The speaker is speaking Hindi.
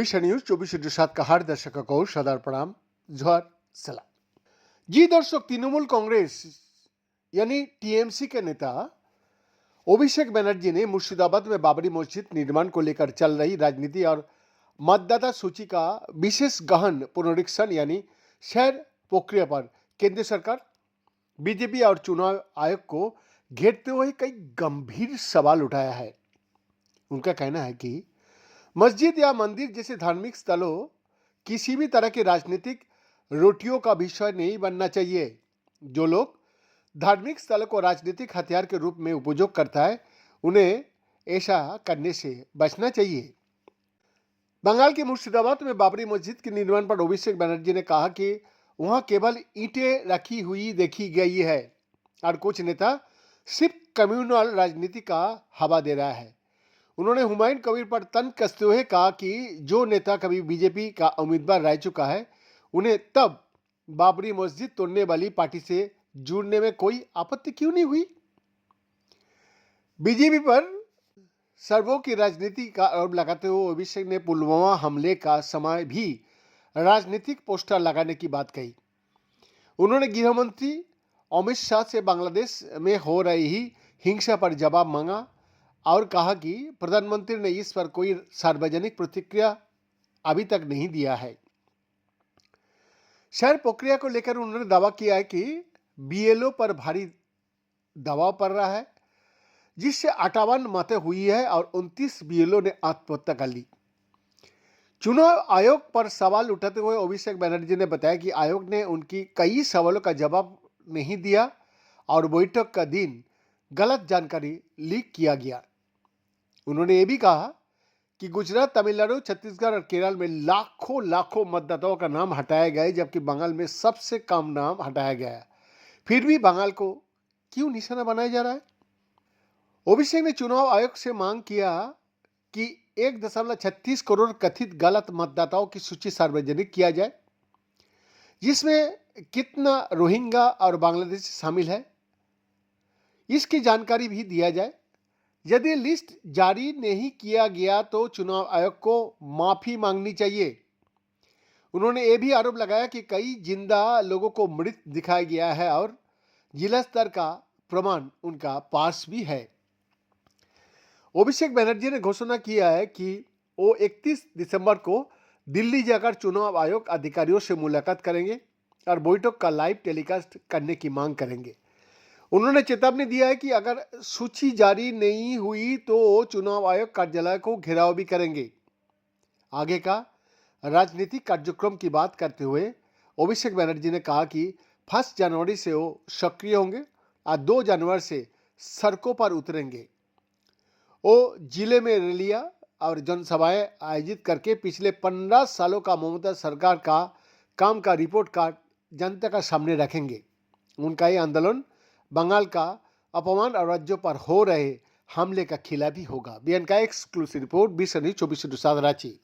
विषय न्यूज 24/7 का हर दर्शक को सदार प्रणाम जोहार सलाम। जी दर्शक, तृणमूल कांग्रेस यानी टीएमसी के नेता अभिषेक बनर्जी ने मुर्शिदाबाद में बाबरी मस्जिद निर्माण को लेकर चल रही राजनीति और मतदाता सूची का विशेष गहन पुनरीक्षण यानी शहर प्रक्रिया पर केंद्र सरकार, बीजेपी और चुनाव आयोग को घेरते हुए कई गंभीर सवाल उठाया है। उनका कहना है कि मस्जिद या मंदिर जैसे धार्मिक स्थलों किसी भी तरह के राजनीतिक रोटियों का विषय नहीं बनना चाहिए। जो लोग धार्मिक स्थलों को राजनीतिक हथियार के रूप में उपयोग करता है, उन्हें ऐसा करने से बचना चाहिए। बंगाल के मुर्शिदाबाद में बाबरी मस्जिद के निर्माण पर अभिषेक बनर्जी ने कहा कि वहां केवल ईंटें रखी हुई देखी गई है और कुछ नेता सिर्फ कम्युनल राजनीति का हवा दे रहा है। उन्होंने हुमायूं कबीर पर तंज कसते हुए कहा कि जो नेता कभी बीजेपी का उम्मीदवार रह चुका है, उन्हें तब बाबरी मस्जिद तोड़ने वाली पार्टी से जुड़ने में कोई आपत्ति क्यों नहीं हुई। बीजेपी पर सर्वों की राजनीति का आरोप लगाते हुए अभिषेक ने पुलवामा हमले का समय भी राजनीतिक पोस्टर लगाने की बात कही। उन्होंने गृह मंत्री अमित शाह से बांग्लादेश में हो रही हिंसा पर जवाब मांगा और कहा कि प्रधानमंत्री ने इस पर कोई सार्वजनिक प्रतिक्रिया अभी तक नहीं दिया है। शहर प्रक्रिया को लेकर उन्होंने दावा किया है कि बीएलओ पर भारी दबाव पड़ रहा है, जिससे 58 मौतें हुई है और 29 बीएलओ ने आत्महत्या कर ली। चुनाव आयोग पर सवाल उठाते हुए अभिषेक बनर्जी ने बताया कि आयोग ने उनकी कई सवालों का जवाब नहीं दिया और बैठक का दिन गलत जानकारी लीक किया गया। उन्होंने ये भी कहा कि गुजरात, तमिलनाडु, छत्तीसगढ़ और केरल में लाखों मतदाताओं का नाम हटाया गया, जबकि बंगाल में सबसे कम नाम हटाया गया। फिर भी बंगाल को क्यों निशाना बनाया जा रहा है। अभिषेक ने चुनाव आयोग से मांग किया कि 1.36 करोड़ कथित गलत मतदाताओं की सूची सार्वजनिक किया जाए, जिसमें कितना रोहिंग्या और बांग्लादेशी शामिल है, इसकी जानकारी भी दिया जाए। यदि लिस्ट जारी नहीं किया गया तो चुनाव आयोग को माफी मांगनी चाहिए। उन्होंने ये भी आरोप लगाया कि कई जिंदा लोगों को मृत दिखाया गया है और जिला स्तर का प्रमाण उनका पास भी है। अभिषेक बनर्जी ने घोषणा किया है कि वो 31 दिसंबर को दिल्ली जाकर चुनाव आयोग अधिकारियों से मुलाकात करेंगे और बैठक का लाइव टेलीकास्ट करने की मांग करेंगे। उन्होंने चेतावनी दिया है कि अगर सूची जारी नहीं हुई तो चुनाव आयोग कार्यालय को घेराव भी करेंगे। आगे का राजनीतिक कार्यक्रम की बात करते हुए अभिषेक बनर्जी ने कहा कि 1 जनवरी से वो सक्रिय होंगे और 2 जनवरी से सड़कों पर उतरेंगे। वो जिले में रैलियां और जनसभाएं आयोजित करके पिछले 15 सालों का ममता सरकार का काम का रिपोर्ट कार्ड जनता का सामने रखेंगे। उनका ये आंदोलन बंगाल का अपमान और राज्यों पर हो रहे हमले का खिलाफ भी होगा। बीएन का एक्सक्लूसिव रिपोर्ट 20 24 रांची।